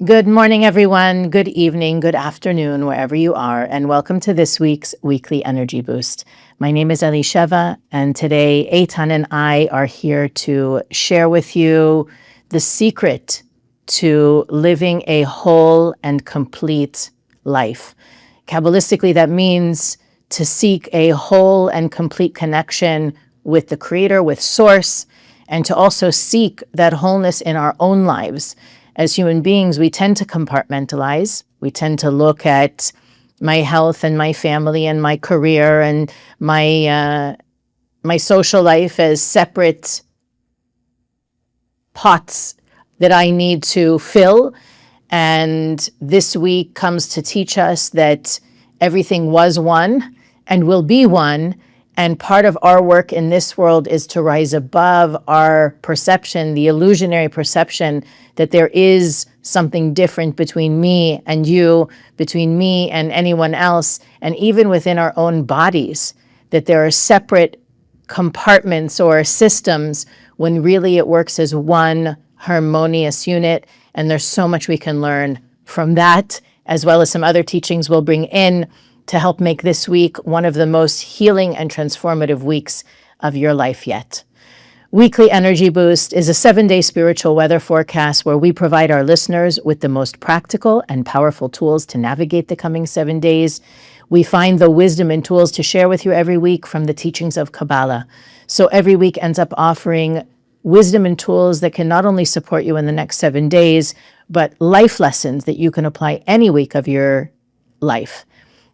Good morning, everyone. Good evening, good afternoon, wherever you are, and welcome to this week's Weekly Energy Boost. My name is Elisheva, and today Eitan and I are here to share with you the secret to living a whole and complete life. Kabbalistically, that means to seek a whole and complete connection with the Creator, with Source, and to also seek that wholeness in our own lives. As human beings, we tend to compartmentalize. We tend to look at my health and my family and my career and my social life as separate pots that I need to fill. And this week comes to teach us that everything was one and will be one. And part of our work in this world is to rise above our perception, the illusionary perception that there is something different between me and you, between me and anyone else, and even within our own bodies, that there are separate compartments or systems when really it works as one harmonious unit. And there's so much we can learn from that, as well as some other teachings we'll bring in to help make this week one of the most healing and transformative weeks of your life yet. Weekly Energy Boost is a 7-day spiritual weather forecast where we provide our listeners with the most practical and powerful tools to navigate the coming 7 days. We find the wisdom and tools to share with you every week from the teachings of Kabbalah. So every week ends up offering wisdom and tools that can not only support you in the next 7 days, but life lessons that you can apply any week of your life.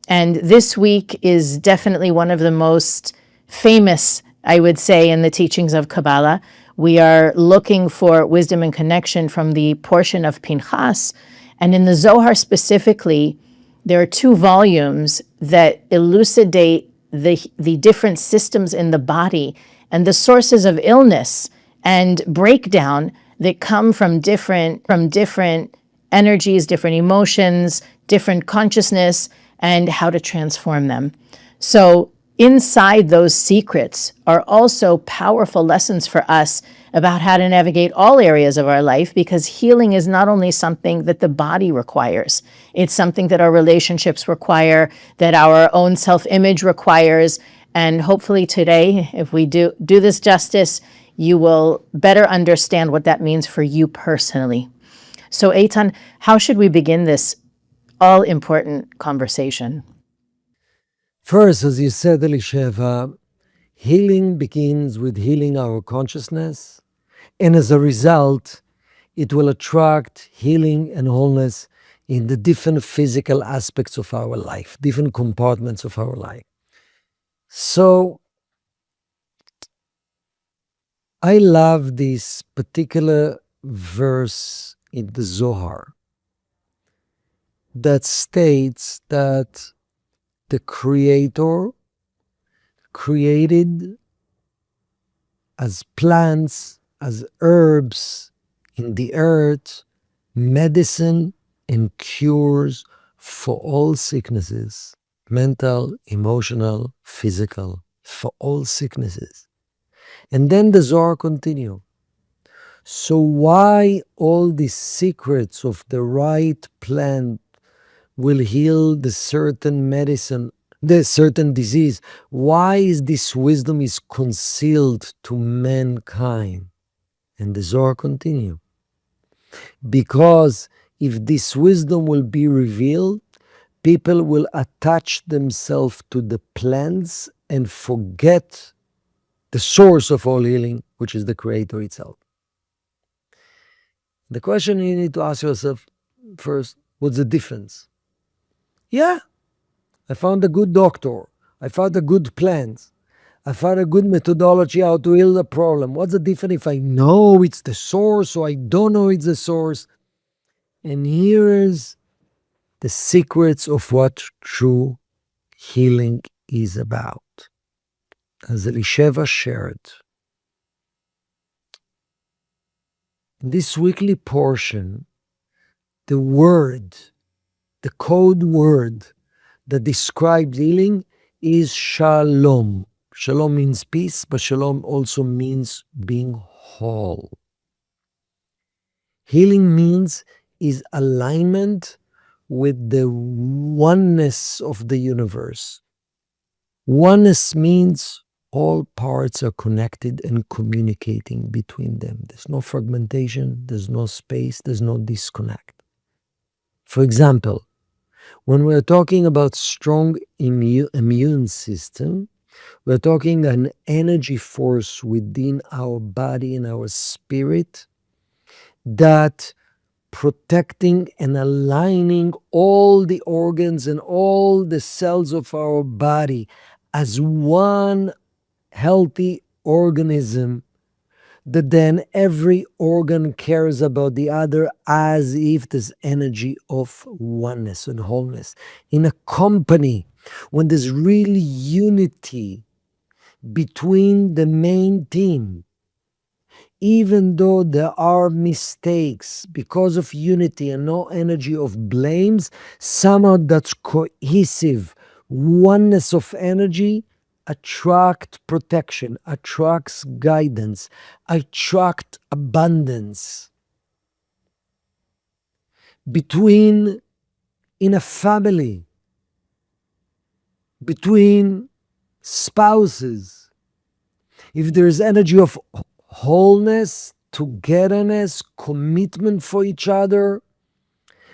And this week is definitely one of the most famous, I would say, in the teachings of Kabbalah. We are looking for wisdom and connection from the portion of Pinchas. And in the Zohar specifically, there are 2 volumes that elucidate the different systems in the body and the sources of illness and breakdown that come from different energies, different emotions, different consciousness, and how to transform them. So inside those secrets are also powerful lessons for us about how to navigate all areas of our life, because healing is not only something that the body requires, it's something that our relationships require, that our own self-image requires. And hopefully today, if we do this justice, you will better understand what that means for you personally. So Eitan, how should we begin this all-important conversation? First, as you said, Elisheva, healing begins with healing our consciousness, and as a result, it will attract healing and wholeness in the different physical aspects of our life, different compartments of our life. So, I love this particular verse in the Zohar that states that the Creator created as plants, as herbs in the earth, medicine and cures for all sicknesses, mental, emotional, physical, for all sicknesses. And then the Zohar continues. So why all these secrets of the right plant will heal the certain medicine, the certain disease? Why is this wisdom is concealed to mankind? And the Zohar continue. Because if this wisdom will be revealed, people will attach themselves to the plants and forget the source of all healing, which is the Creator itself. The question you need to ask yourself first, what's the difference? Yeah, I found a good doctor. I found a good plant. I found a good methodology how to heal the problem. What's the difference if I know it's the source or I don't know it's the source? And here is the secrets of what true healing is about. As Elisheva shared, in this weekly portion, the word, the code word that describes healing is shalom. Shalom means peace, but shalom also means being whole. Healing means is alignment with the oneness of the universe. Oneness means all parts are connected and communicating between them. There's no fragmentation, there's no space, there's no disconnect. For example, when we're talking about strong immune system, we're talking an energy force within our body and our spirit that protecting and aligning all the organs and all the cells of our body as one healthy organism, that then every organ cares about the other as if there's energy of oneness and wholeness. In a company, when there's really unity between the main team, even though there are mistakes, because of unity and no energy of blames, somehow that's cohesive oneness of energy attract protection, attracts guidance, attract abundance. Between, in a family, between spouses, if there is energy of wholeness, togetherness, commitment for each other,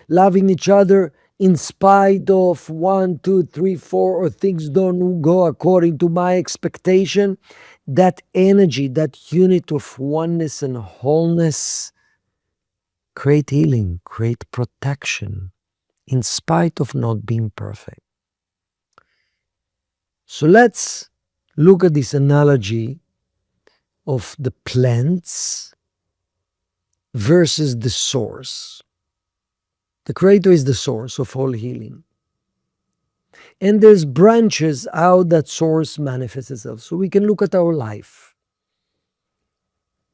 loving each other in spite of 1, 2, 3, 4, or things don't go according to my expectation, that energy, that unit of oneness and wholeness create healing, create protection, in spite of not being perfect. So let's look at this analogy of the plants versus the source. The Creator is the source of all healing. And there's branches how that source manifests itself. So we can look at our life.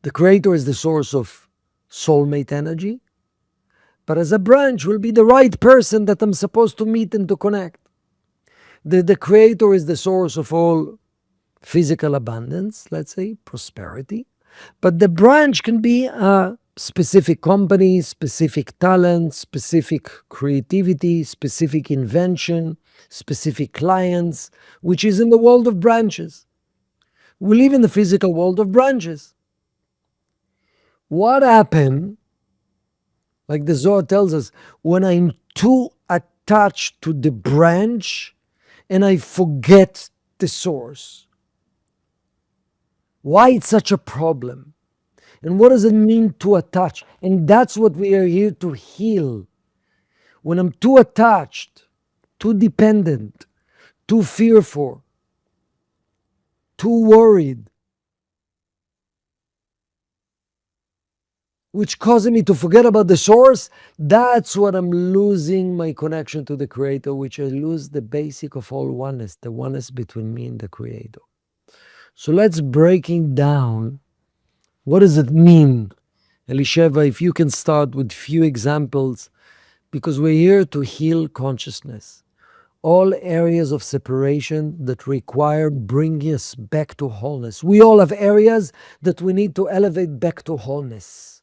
The Creator is the source of soulmate energy, but as a branch will be the right person that I'm supposed to meet and to connect. The Creator is the source of all physical abundance, let's say, prosperity. But the branch can be a specific company, specific talent, specific creativity, specific invention, specific clients, which is in the world of branches. We live in the physical world of branches. What happened, like the Zohar tells us, when I'm too attached to the branch and I forget the source? Why it's such a problem? And what does it mean to attach? And that's what we are here to heal. When I'm too attached, too dependent, too fearful, too worried, which causes me to forget about the source, that's what I'm losing my connection to the Creator, which I lose the basic of all oneness, the oneness between me and the Creator. So let's breaking down, what does it mean? Elisheva, if you can start with few examples, because we're here to heal consciousness. All areas of separation that require bringing us back to wholeness. We all have areas that we need to elevate back to wholeness.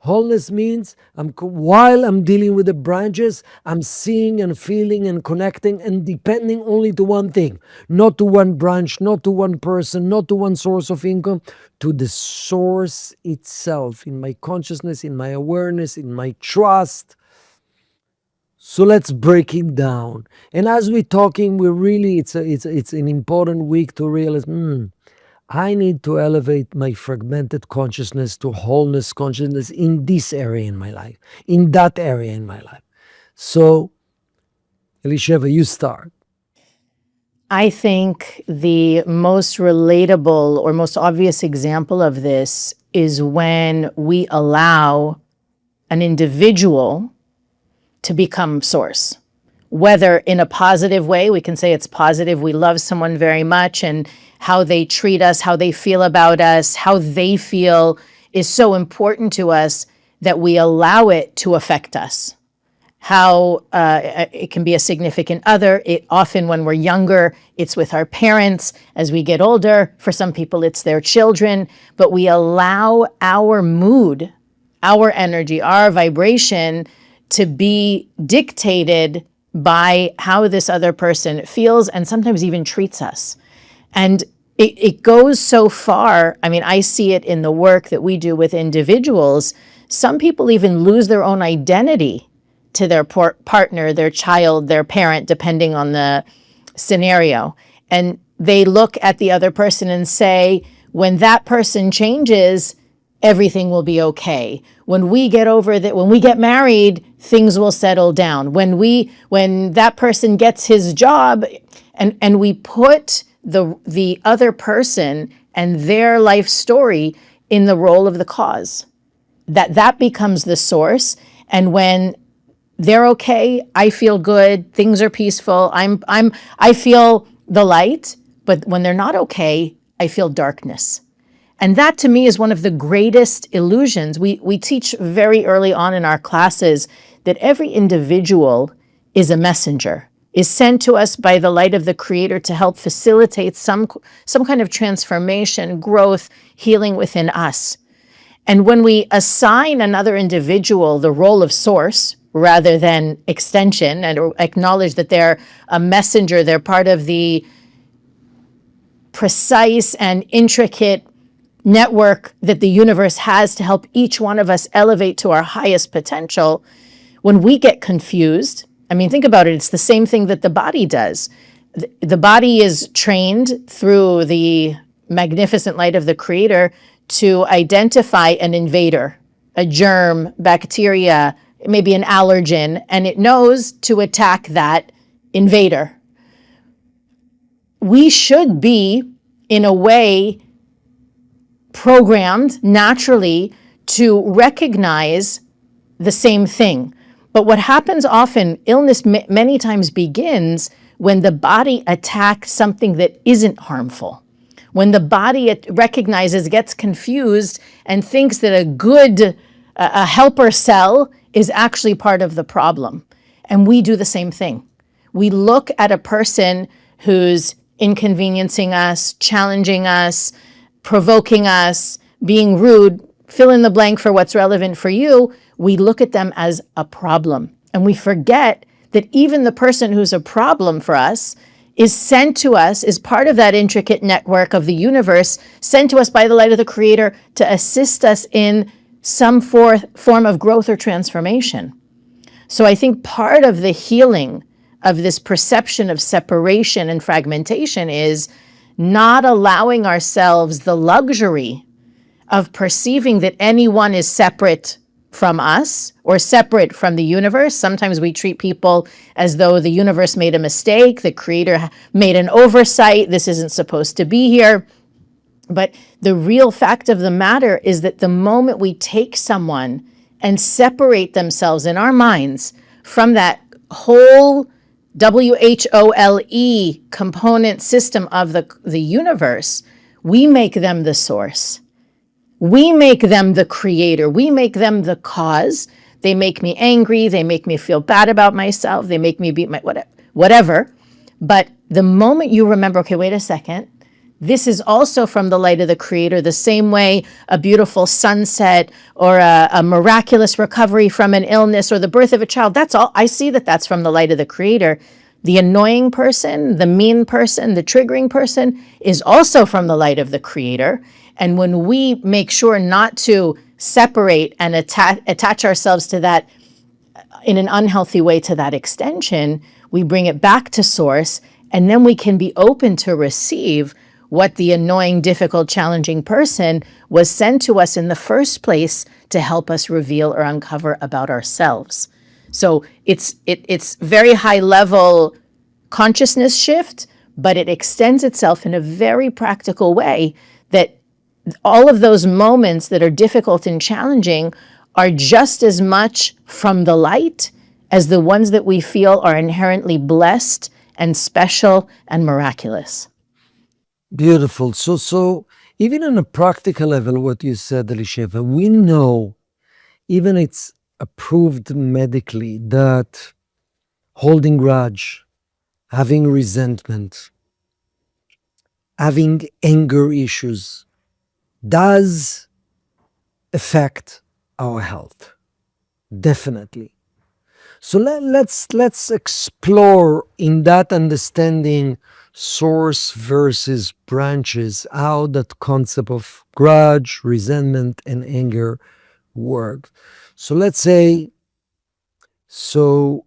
Wholeness means while I'm dealing with the branches, I'm seeing and feeling and connecting and depending only to one thing, not to one branch, not to one person, not to one source of income, to the source itself, in my consciousness, in my awareness, in my trust. So let's break it down. And as we're talking, it's an important week to realize, I need to elevate my fragmented consciousness to wholeness consciousness in this area in my life, in that area in my life. So, Elisheva, you start. I think the most relatable or most obvious example of this is when we allow an individual to become source. Whether in a positive way, we can say it's positive, we love someone very much, and how they treat us, how they feel about us, how they feel is so important to us that we allow it to affect us. How it can be a significant other. It often, when we're younger, it's with our parents. As we get older, for some people, it's their children. But we allow our mood, our energy, our vibration to be dictated by how this other person feels and sometimes even treats us. And it goes so far. I mean, I see it in the work that we do with individuals. Some people even lose their own identity to their partner, their child, their parent, depending on the scenario. And they look at the other person and say, when that person changes, everything will be okay. When we get over that, when we get married, things will settle down. When that person gets his job, and we put the other person and their life story in the role of the cause. That becomes the source. And when they're okay, I feel good, things are peaceful, I feel the light. But when they're not okay, I feel darkness. And that to me is one of the greatest illusions. We teach very early on in our classes that every individual is a messenger, is sent to us by the light of the Creator to help facilitate some kind of transformation, growth, healing within us. And when we assign another individual the role of source rather than extension, and acknowledge that they're a messenger, they're part of the precise and intricate network that the universe has to help each one of us elevate to our highest potential, when we get confused, I mean, think about it, it's the same thing that the body does. The body is trained through the magnificent light of the Creator to identify an invader, a germ, bacteria, maybe an allergen, and it knows to attack that invader. We should be, in a way, programmed naturally to recognize the same thing. But what happens often, illness many times begins when the body attacks something that isn't harmful. When the body recognizes, gets confused, and thinks that a helper cell is actually part of the problem. And we do the same thing. We look at a person who's inconveniencing us, challenging us, provoking us, being rude, fill in the blank for what's relevant for you. We look at them as a problem. And we forget that even the person who's a problem for us is sent to us, is part of that intricate network of the universe, sent to us by the light of the Creator to assist us in some form of growth or transformation. So I think part of the healing of this perception of separation and fragmentation is not allowing ourselves the luxury of perceiving that anyone is separate from us or separate from the universe. Sometimes we treat people as though the universe made a mistake, the Creator made an oversight, this isn't supposed to be here. But the real fact of the matter is that the moment we take someone and separate themselves in our minds from that whole WHOLE component system of the universe, we make them the source. We make them the creator. We make them the cause. They make me angry. They make me feel bad about myself. They make me beat my whatever. But the moment you remember, okay, wait a second, this is also from the light of the Creator, the same way a beautiful sunset or a miraculous recovery from an illness or the birth of a child, that's all. I see that that's from the light of the Creator. The annoying person, the mean person, the triggering person is also from the light of the Creator. And when we make sure not to separate and attach ourselves to that in an unhealthy way to that extension, we bring it back to source, and then we can be open to receive what the annoying, difficult, challenging person was sent to us in the first place to help us reveal or uncover about ourselves. So it's very high level consciousness shift, but it extends itself in a very practical way that all of those moments that are difficult and challenging are just as much from the light as the ones that we feel are inherently blessed and special and miraculous. Beautiful. So even on a practical level, what you said, Elisheva, we know, even it's approved medically, that holding grudge, having resentment, having anger issues does affect our health. Definitely. So let's explore in that understanding source versus branches, how that concept of grudge, resentment, and anger works. So let's say, so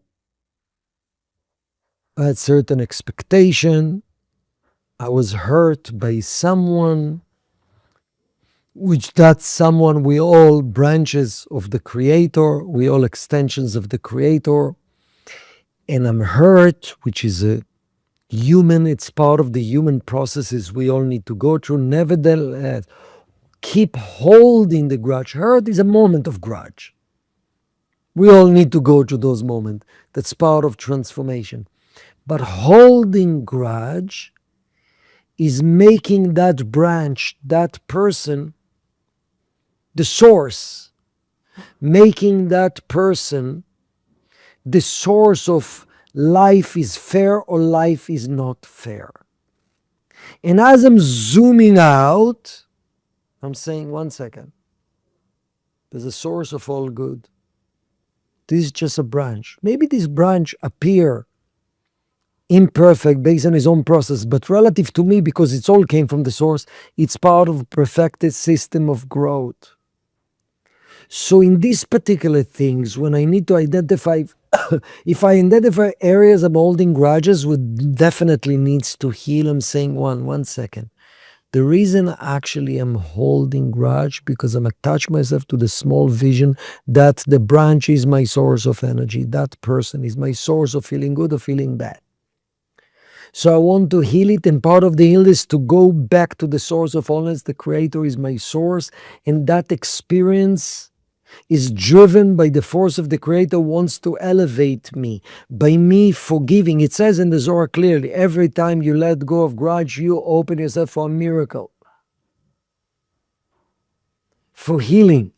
I had certain expectation. I was hurt by someone, which that someone, we all branches of the Creator, we all extensions of the Creator, and I'm hurt, which is a human, it's part of the human processes we all need to go through. Nevertheless, keep holding the grudge. Hurt is a moment of grudge. We all need to go through those moments. That's part of transformation. But holding grudge is making that branch, that person, the source, making that person the source of life is fair or life is not fair. And as I'm zooming out, I'm saying, one second, there's a source of all good. This is just a branch. Maybe this branch appear imperfect based on his own process, but relative to me, because it's all came from the source, it's part of a perfected system of growth. So in these particular things, when I need to identify, if I identify areas I'm holding grudges, would definitely needs to heal. I'm saying, one second. The reason actually I'm holding grudge because I'm attached myself to the small vision that the branch is my source of energy. That person is my source of feeling good or feeling bad. So I want to heal it, and part of the heal is to go back to the source of wholeness. The Creator is my source, and that experience is driven by the force of the Creator, wants to elevate me by me forgiving. It says in the Zohar clearly, every time you let go of grudge, you open yourself for a miracle, for healing.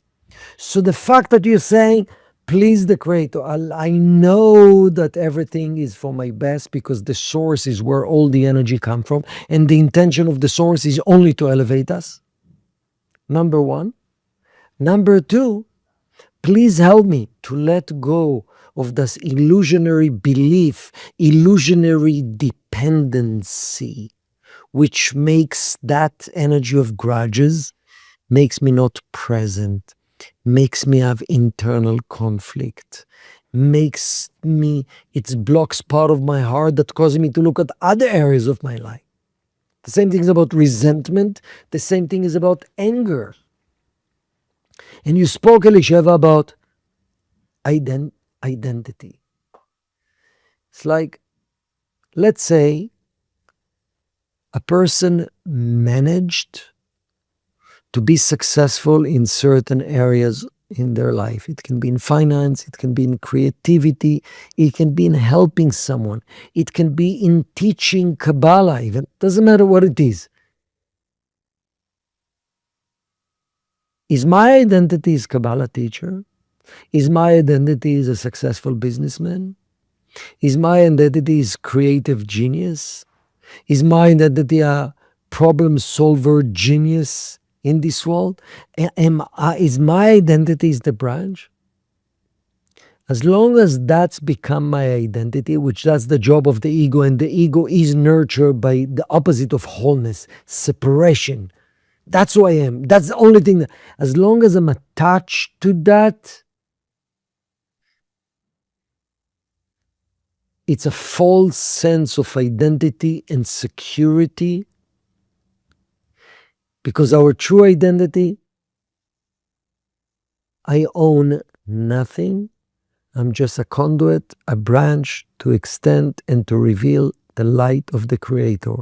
So the fact that you're saying, please the Creator, I know that everything is for my best because the source is where all the energy comes from, and the intention of the source is only to elevate us. Number one. Number two, please help me to let go of this illusionary belief, illusionary dependency, which makes that energy of grudges, makes me not present, makes me have internal conflict, makes me, it blocks part of my heart that causes me to look at other areas of my life. The same thing is about resentment. The same thing is about anger. And you spoke, Elisheva, about identity. It's like, let's say a person managed to be successful in certain areas in their life. It can be in finance, it can be in creativity, it can be in helping someone, it can be in teaching Kabbalah even. Doesn't matter what it is. Is my identity as Kabbalah teacher? Is my identity as a successful businessman? Is my identity as creative genius? Is my identity a problem solver genius in this world? Is my identity is the branch? As long as that's become my identity, which that's the job of the ego, and the ego is nurtured by the opposite of wholeness, separation. That's who I am. That's the only thing. As long as I'm attached to that, it's a false sense of identity and security, because our true identity, I own nothing. I'm just a conduit, a branch to extend and to reveal the light of the Creator.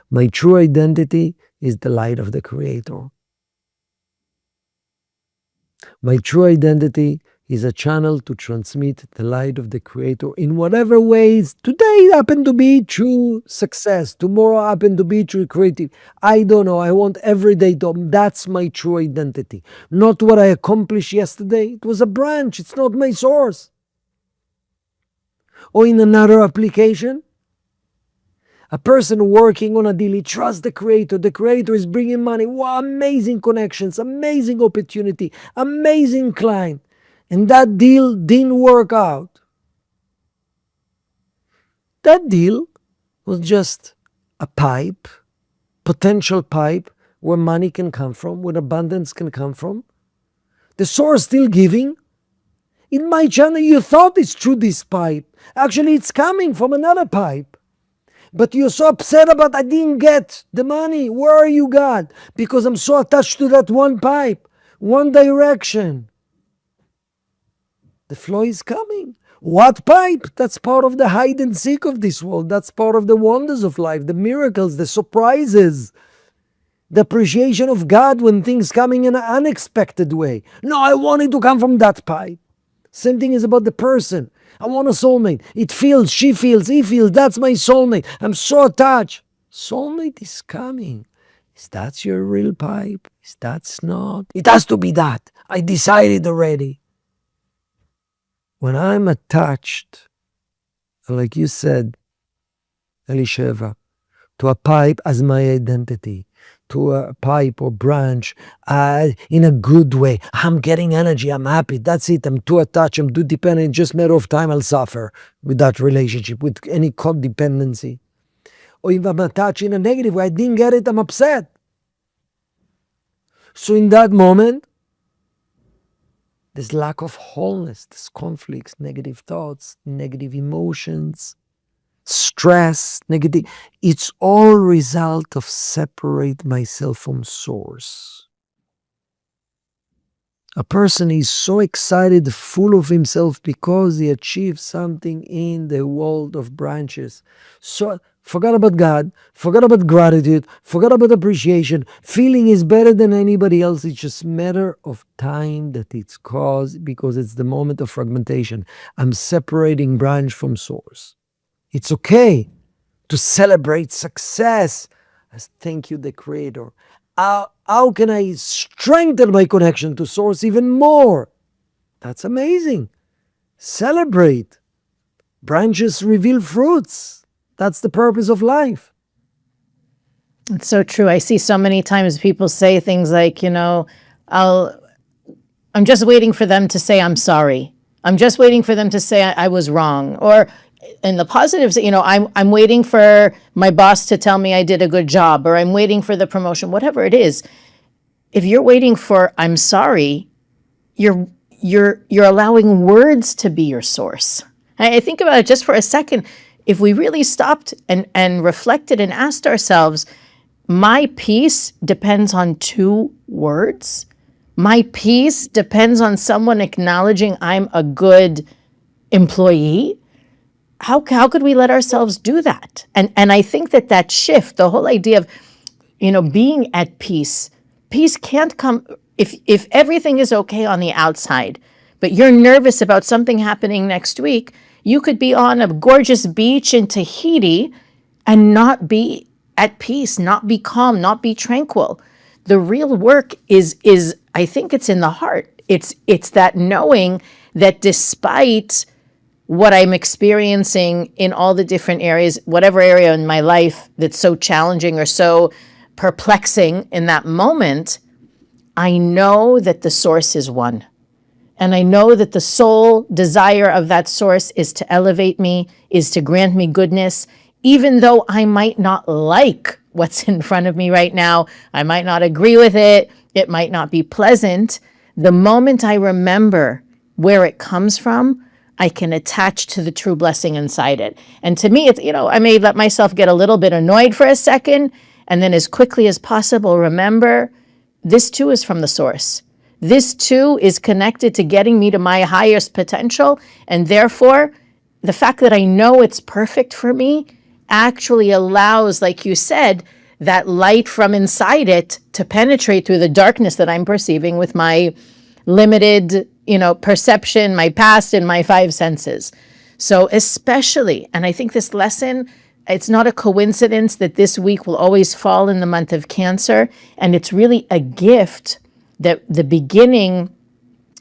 My true identity is the light of the Creator. My true identity is a channel to transmit the light of the Creator in whatever ways. Today happen to be through success. Tomorrow happen to be through creative. I don't know. I want every day to. That's my true identity. Not what I accomplished yesterday. It was a branch. It's not my source. Or in another application, A person working on a deal, he trusts the Creator. The Creator is bringing money. Wow, amazing connections, amazing opportunity, amazing client. And that deal didn't work out. That deal was just a pipe, potential pipe, where money can come from, where abundance can come from. The source still giving. In my channel, you thought it's through this pipe. Actually, it's coming from another pipe. But you're so upset about I didn't get the money. Where are you, God? Because I'm so attached to that one pipe, one direction. The flow is coming. What pipe? That's part of the hide and seek of this world. That's part of the wonders of life, the miracles, the surprises, the appreciation of God when things coming in an unexpected way. No, I want it to come from that pipe. Same thing is about the person. I want a soulmate. It feels, she feels, he feels, that's my soulmate. I'm so attached. Soulmate is coming. Is that your real pipe? Is that not? It has to be that. I decided already. When I'm attached, like you said, Elisheva, to a pipe as my identity, to a pipe or branch in a good way. I'm getting energy, I'm happy, that's it, I'm too attached, I'm too dependent, just a matter of time I'll suffer with that relationship, with any codependency. Or if I'm attached in a negative way, I didn't get it, I'm upset. So in that moment, there's lack of wholeness, there's conflicts, negative thoughts, negative emotions, stress, negative. It's all result of separate myself from source. A person is so excited, full of himself because he achieved something in the world of branches. So forgot about God, forgot about gratitude, forgot about appreciation. Feeling is better than anybody else. It's just a matter of time that it's caused because it's the moment of fragmentation. I'm separating branch from source. It's okay to celebrate success. As thank you, the Creator. How can I strengthen my connection to Source even more? That's amazing. Celebrate. Branches reveal fruits. That's the purpose of life. It's so true. I see so many times people say things like, I'm just waiting for them to say I'm sorry. I'm just waiting for them to say I was wrong. Or in the positives, I'm waiting for my boss to tell me I did a good job, or I'm waiting for the promotion, whatever it is. If you're waiting for I'm sorry, you're allowing words to be your source. I think about it just for a second. If we really stopped and reflected and asked ourselves, my peace depends on 2 words. My peace depends on someone acknowledging I'm a good employee. How could we let ourselves do that? And I think that shift, the whole idea of, being at peace can't come if everything is okay on the outside, but you're nervous about something happening next week. You could be on a gorgeous beach in Tahiti and not be at peace, not be calm, not be tranquil. The real work is I think it's in the heart. It's that knowing that despite what I'm experiencing in all the different areas, whatever area in my life that's so challenging or so perplexing in that moment, I know that the source is one. And I know that the sole desire of that source is to elevate me, is to grant me goodness, even though I might not like what's in front of me right now. I might not agree with it. It might not be pleasant. The moment I remember where it comes from, I can attach to the true blessing inside it. And to me, it's, I may let myself get a little bit annoyed for a second, and then as quickly as possible, remember, this too is from the source. This too is connected to getting me to my highest potential. And therefore, the fact that I know it's perfect for me actually allows, like you said, that light from inside it to penetrate through the darkness that I'm perceiving with my limited, perception, my past, and my 5 senses. So especially, and I think this lesson, it's not a coincidence that this week will always fall in the month of Cancer, and it's really a gift that the beginning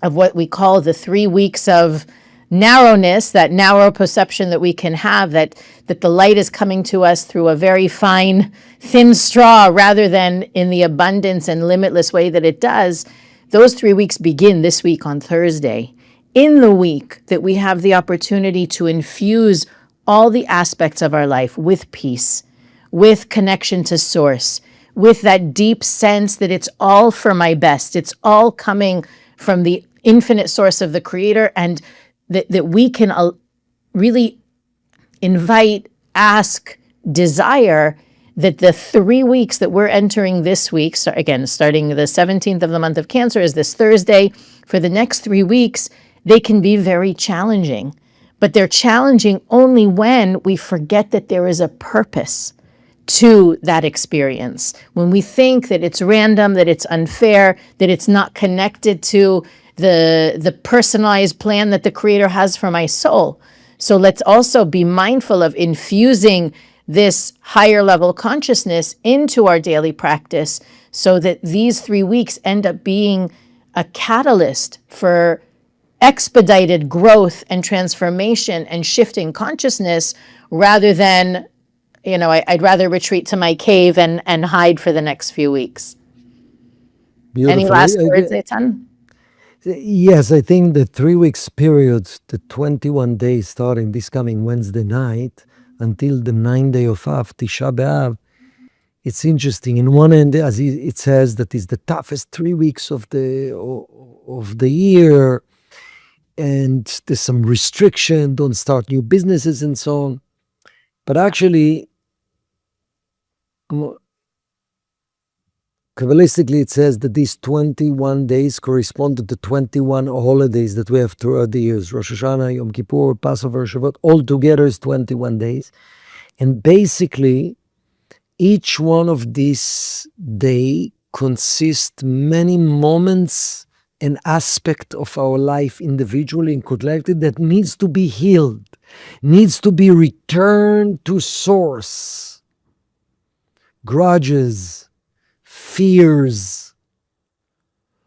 of what we call the 3 weeks of narrowness, that narrow perception that we can have, that the light is coming to us through a very fine, thin straw rather than in the abundance and limitless way that it does. Those 3 weeks begin this week on Thursday. In the week that we have the opportunity to infuse all the aspects of our life with peace, with connection to source, with that deep sense that it's all for my best. It's all coming from the infinite source of the Creator, and that we can really invite, ask, desire that the 3 weeks that we're entering this week, so again, starting the 17th of the month of Cancer is this Thursday, for the next 3 weeks, they can be very challenging. But they're challenging only when we forget that there is a purpose to that experience. When we think that it's random, that it's unfair, that it's not connected to the personalized plan that the Creator has for my soul. So let's also be mindful of infusing this higher level consciousness into our daily practice so that these 3 weeks end up being a catalyst for expedited growth and transformation and shifting consciousness rather than, I'd rather retreat to my cave and hide for the next few weeks. Beautiful. Any last words, Eitan? Yes, I think the 3 weeks period, the 21 days starting this coming Wednesday night until the 9th day of Av, Tisha B'Av, it's interesting. In one end, as it says, that is the toughest 3 weeks of the year, and there's some restriction, don't start new businesses and so on. But actually, Kabbalistically, it says that these 21 days correspond to the 21 holidays that we have throughout the years. Rosh Hashanah, Yom Kippur, Passover, Shavuot, all together is 21 days. And basically, each one of these days consists many moments and aspect of our life individually and collectively that needs to be healed, needs to be returned to source. Grudges, fears,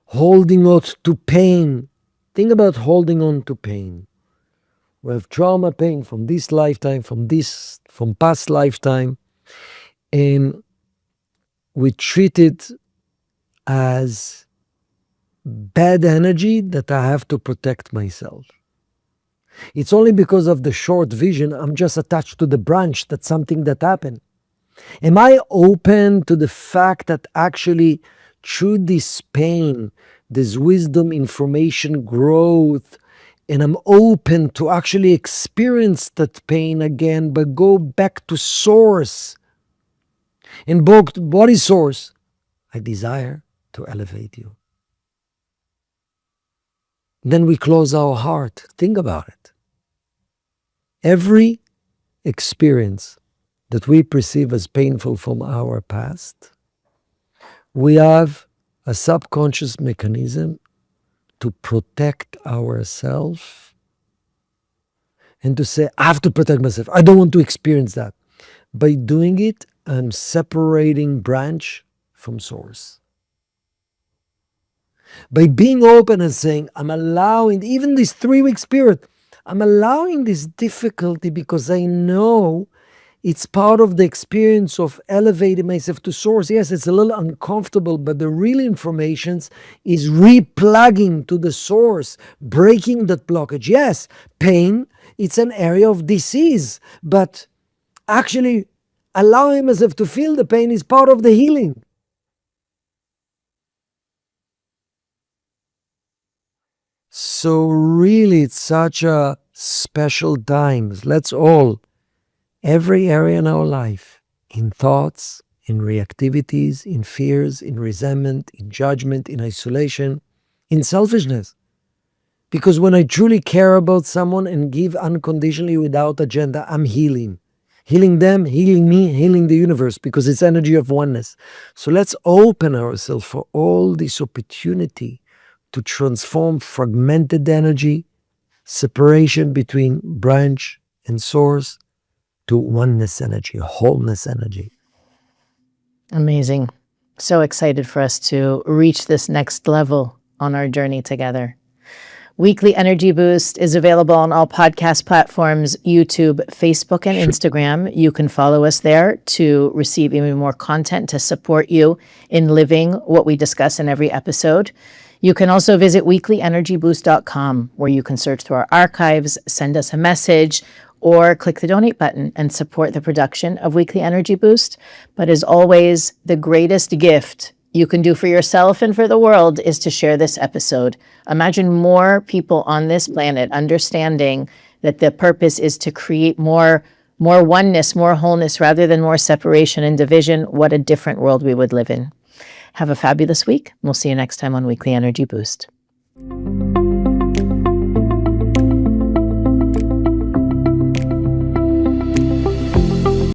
holding on to pain. Think about holding on to pain. We have trauma pain from this lifetime, from past lifetime, and we treat it as bad energy that I have to protect myself. It's only because of the short vision, I'm just attached to the branch, that's something that happened. Am I open to the fact that actually through this pain, this wisdom, information, growth, and I'm open to actually experience that pain again, but go back to source. And what is source? I desire to elevate you. Then we close our heart. Think about it. Every experience that we perceive as painful from our past, we have a subconscious mechanism to protect ourselves and to say, I have to protect myself. I don't want to experience that. By doing it, I'm separating branch from source. By being open and saying, I'm allowing, even this 3 weeks period, I'm allowing this difficulty because I know it's part of the experience of elevating myself to source. Yes, it's a little uncomfortable, but the real information is replugging to the source, breaking that blockage. Yes, pain, it's an area of disease, but actually allowing myself to feel the pain is part of the healing. So really, it's such a special time. Let's all, every area in our life, in thoughts, in reactivities, in fears, in resentment, in judgment, in isolation, in selfishness. Because when I truly care about someone and give unconditionally without agenda, I'm healing. Healing them, healing me, healing the universe, because it's energy of oneness. So let's open ourselves for all this opportunity to transform fragmented energy, separation between branch and source, to oneness energy, wholeness energy. Amazing. So excited for us to reach this next level on our journey together. Weekly Energy Boost is available on all podcast platforms, YouTube, Facebook, and Instagram. You can follow us there to receive even more content to support you in living what we discuss in every episode. You can also visit weeklyenergyboost.com, where you can search through our archives, send us a message, or click the donate button and support the production of Weekly Energy Boost. But as always, the greatest gift you can do for yourself and for the world is to share this episode. Imagine more people on this planet understanding that the purpose is to create more oneness, more wholeness, rather than more separation and division. What a different world we would live in. Have a fabulous week. We'll see you next time on Weekly Energy Boost.